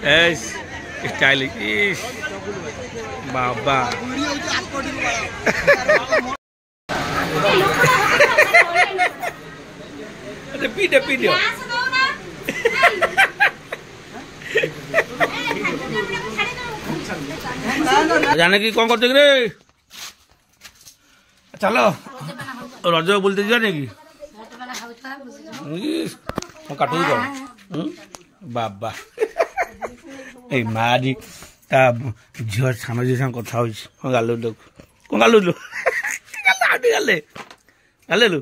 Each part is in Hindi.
स्टाइलिश बाबा पीटे पीटे जाने की कौन करते रे चलो रज बोलते जाने की काटू बाबा ए मारी ता झियो सानो झियो संग कथा होइछ को गालु लोक को गालु लो गाले गाले गाले लो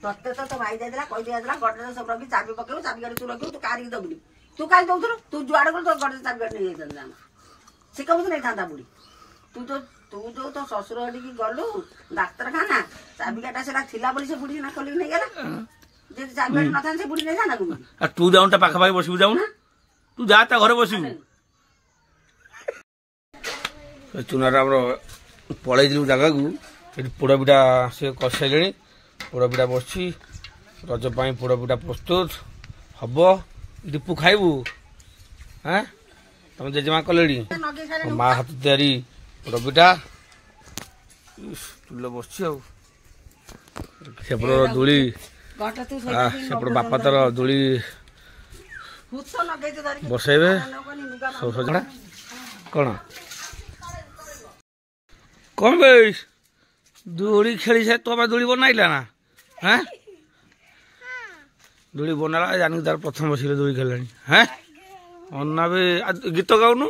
तत्ते तो भाई देला कहि देला गडरे सब रखी चाबी पकेउ चाबी गाड़ी तू रखिउ तू कारी दबुली तू काई दउथरो तू जुआड़ गल तो गडरे चाबी गाड़ी नहीं जान से कबु नहीं थांदा बुड़ी तू जो तो ससुर हडी की गलु डाक्टर खाना चाबी गाटा सेला थिला बोली से बुड़ी ना खोली नहीं गेला जे चाबी गाड़ी न थान से बुड़ी नहीं जाना तू आ तू जाउन ता पाखा भाई बसिबु जाउ ना तू जा ता घरे बसिबु चुनारा हमरो पळै दिलु जागा को एटी पोड़पिठा से कसैले पोड़पिठा बसछि रज पाई पोड़पिठा प्रस्तुत हब दीपू खाइबू हाँ तुम जेजेमा कले माँ हाथ तैयारी पोड़पिठा चूल बस सेपट दूली सेपट बापा तर दूली बसैबे सब सजड़ा कौन कौन भाई दूली खेली से तो दूली बनाइला ना हाँ दूली बनाला जान तार प्रथम बसिले दूली खेलानी हाँ अन्ना भी गीत गाउनु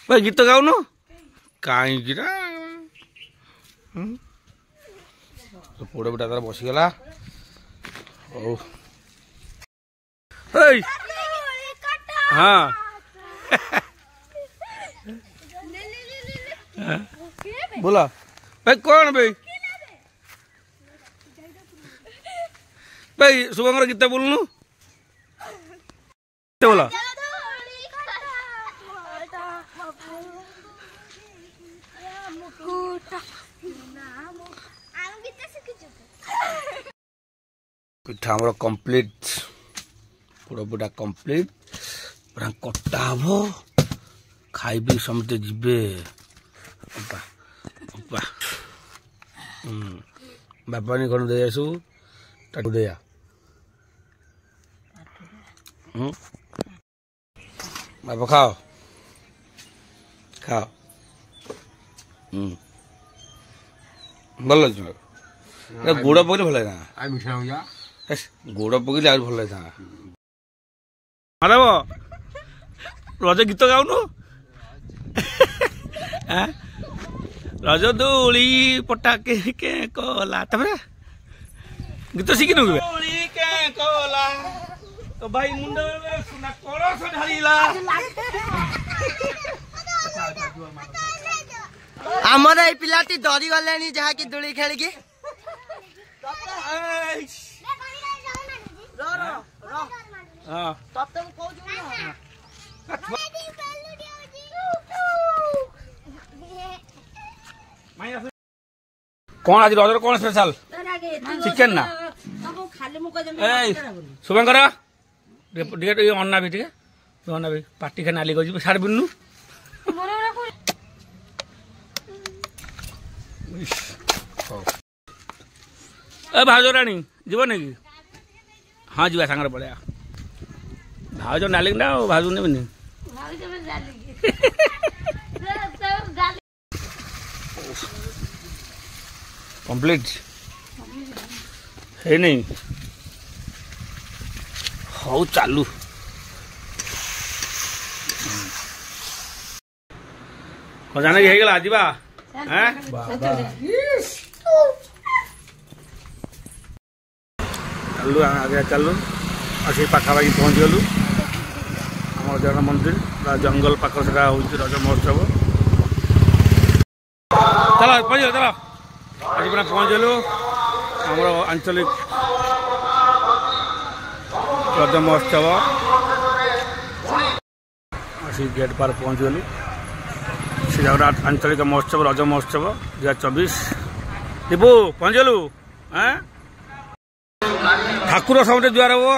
भाई गीत गाउनु कहीं पोड़ पिठा तार बसीगला हाँ बोला भाई कौन भाई शुभंकर गीत बोलनु बोला पिठा हमर कंप्लीट पोड़ पिठा कंप्लीट कटा हम खाइबे समते जीवे बापा नहीं कौन दे आसू ताकू दे बापा खाओ खाओ भल गुड़ पकड़े भल लगा गुड़ पकड़े आज भल लगा माधव रज गीत गाउनु रज दोली पटाके के कला तबरे गीत शिखिनु दोली के कला तो भाई मुंड में सुना कलश ढालीला हमर ए पिलाटी डरी गलेनी जहा की दोली खेल के हां तब तक कहू कौन आज रजर कौन स्पेशल चिकन ना शुभंकर अन्ना भी अन्ना भी पार्टी खाना नाली कर साड़ बिनु भाज राणी जीव ना कि हाँ जीवा सांगे पड़े भाज नाली ना भाजू ने कंप्लीट है नहीं हौ चालू जाने की गला जीवा हैं चलू आगे चलू अच्छे पाखापाखि पहुँच गलु आम जगन्नाथ मंदिर जंगल पाख से रज महोत्सव चलो पहुँच चलो आज पुरा पहुँच गलु आम आंचलिक रज महोत्सव अच्छी गेट पार पहुँच गलु श्री जगन्नाथ आंचलिक महोत्सव रज महोत्सव 2024 दीपू पहुँच गलु हाँ ठाकुर समझे जुआर वो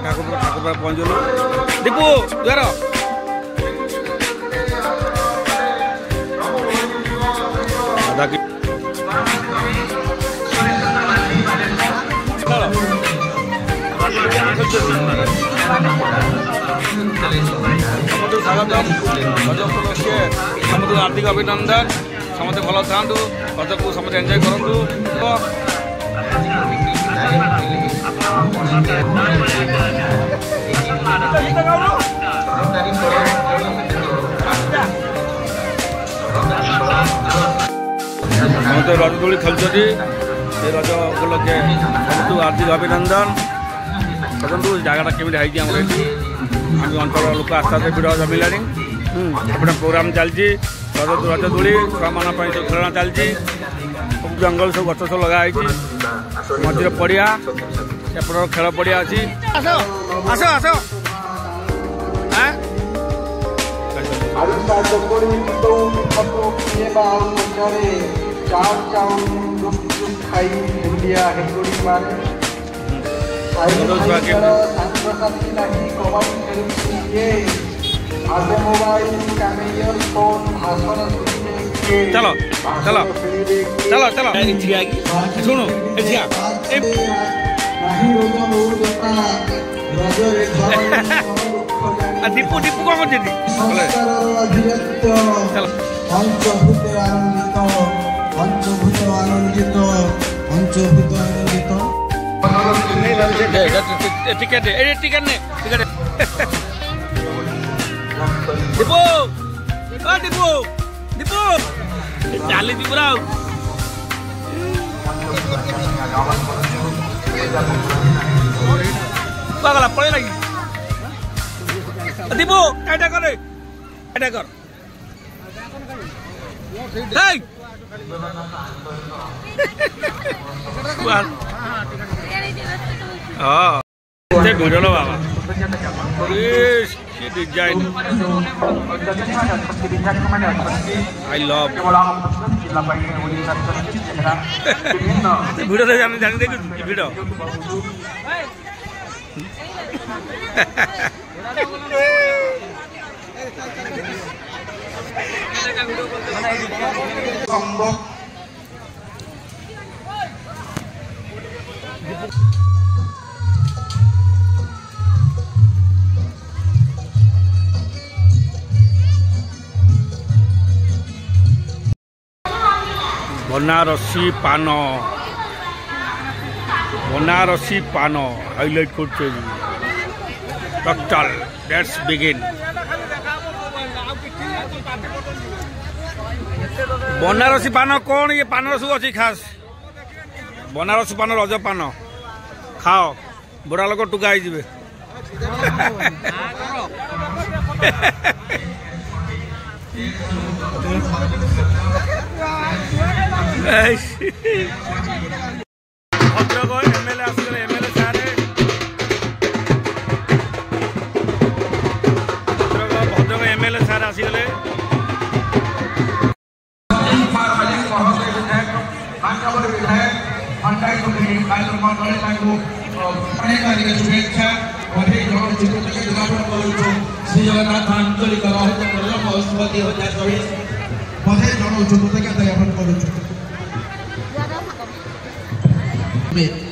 ठाकुर ठाकुर पहुंचल दीपू जुआर स्वागत रज उपलक्षे समस्त हार्दिक अभिनंदन समस्त भल था रज को समस्त एंजॉय करूँ समस्त रज दोली खेलुँच रज उपलक्षे समस्त हार्दिक अभिनंदन देखो जगटा केमी है आम अंचल लोक आस्ते आस्ते भिड़ जमिला अपने प्रोग्राम चलती रज दोली छुआ मान सब खेलना चलती सब जंगल सब गच सब लगा मझे पड़िया सेपट खेल पड़िया अच्छी आस आस आस चलो चलो चलो चलो शुणु दीपू दीपू कौन कर चलो पंचभूत आनंदित टिकट टिकट ने टिकट दीपू दीपू दीपू चाली पूरा गला पड़े लगी दीपू क्या कर भिड़ बाबा डिजाइन आई लव भिड़ जानी देख भिड़ बनारसी पान हाइलाइट करते टक्टल लेट्स बिगिन बनारसी पान कौन ये पान सब अच्छी खास बनारसी पान रज पान खाओ बुढ़ा लोक टुका हो भद्रक एमएलए आसगले एमएलए सारे भद्रक एमएलए सारे आसगले श्री जगन्नाथ आंचलिक बधाई जनाऊँ कृतज्ञता ज्ञापन करुँ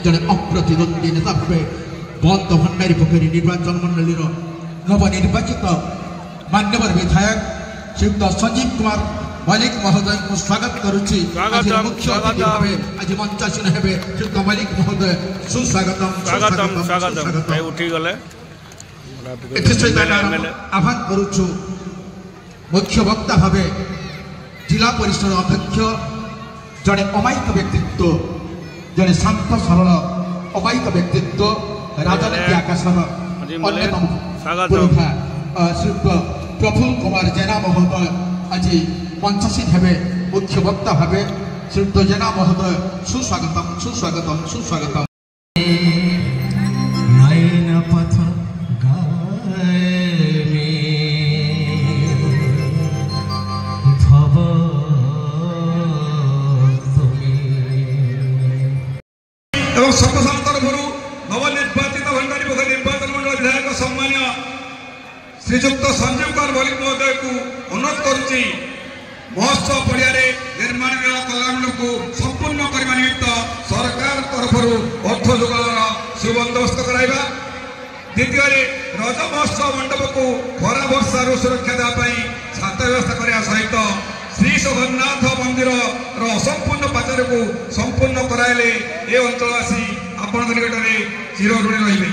जड़े अप्रतिद्वंदी नेता भावे बंद भंडारी पोखरी निर्वाचन मंडल नवनिर्वाचित मान्यवर विधायक श्रीयुक्त संजीव कुमार मलिक महोदय को स्वागत करुच्ची मुख्य अतिथि भावे आज मंचासीन हेबे श्रीयुक्त मलिक महोदय सुस्वागतम आह्वान करुछु मुख्य वक्ता भावे जिला परिषद अध्यक्ष जड़े अमायिक व्यक्तित्व जड़े शांत सरल अमायिक व्यक्तित्व राजनीति आकाशर अन्यतम पुरुषा श्रीयुक्त प्रफुल्ल कुमार जेना महोदय आज मंचासीन हेबे मुख्य वक्ता भावे श्रीयुक्त जेना महोदय सुस्वागतम सुस्वागतम सुस्वागतम श्रीयुक्त संजीव कुमार मल्लिक महोदय को अनुरोध करुच्ची महोत्सव पड़िया निर्माण कल्याण को संपूर्ण करने निमित्त सरकार तरफ अर्थ जोगाण सुबंदोबस्त कराइबा। द्वितीय रज महोत्सव मंडप को खरा वर्षा सुरक्षा देवाई छात व्यवस्था करने सहित श्री जगन्नाथ मंदिर असंपूर्ण पाचर को संपूर्ण कराइले ए अंचलवासी आपण निकट में चिर ऋणी रही।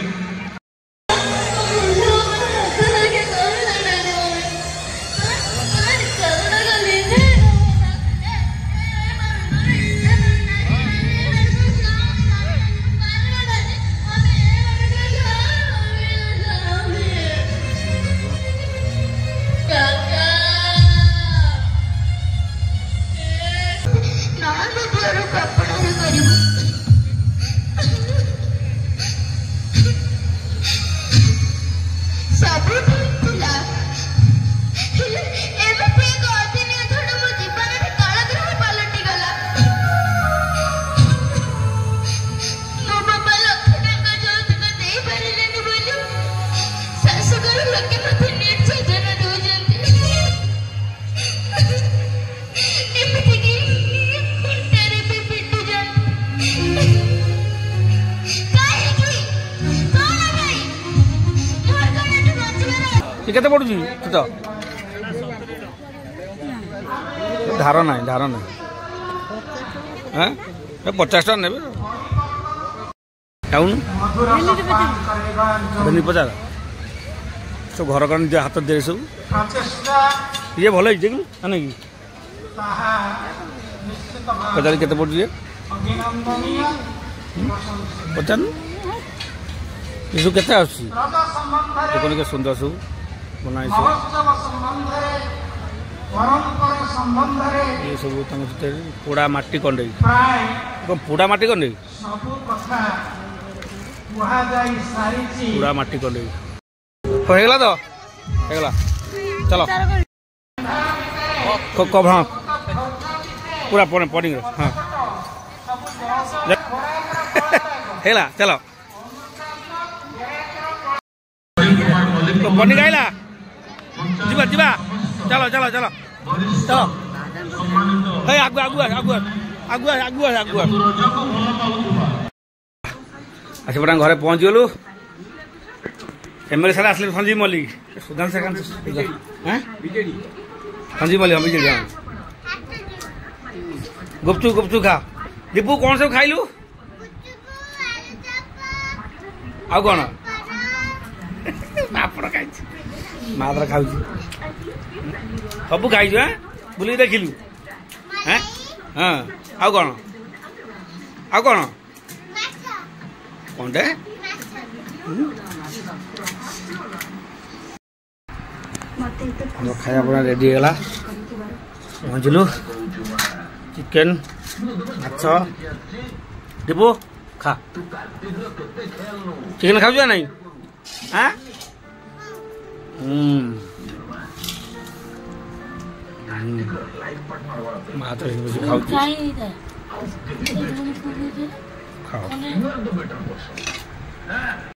केते पड़ुची तो धार ना हाँ 50 टाँग ने टाउन धनी 50 सब घर कर हाथ दे सब ये भल है कि पचास केते पड़ुची 50 ये सब केते आछी देखो के सुंदर सब बनाई ये सब पोड़ा माटी कंडे पोड़ा माटी कंडे पोड़ा माटी कंडे होगला तो होगला चलो कब हाँ पूरा पॉइंट हाँ हेला चलो पनी गाइला जीवा जीवा चलो चलो चलो चलो हे आगुआ आगुआ आगुआ आगुआ आगुआ आगुआ अच्छा बड़ा घरे पहुँच गलु एमएलए सारे आसले संजीव मल्लिक सुधान से संजीव मल्लिक बीजेडी हाँ गुपचुप गुपचुप खा दीपू कौन सब खाइलु आ कौन पापड़ खाई मात्र खाऊ सब खाई बुल देखिलु हाँ हाँ आउ कौन कौनटे खाया पड़ा रेडी है पहुँचलु चिकेन माछ दीपू खा चिकेन खाऊ नहीं हाँ माँ तो खाओ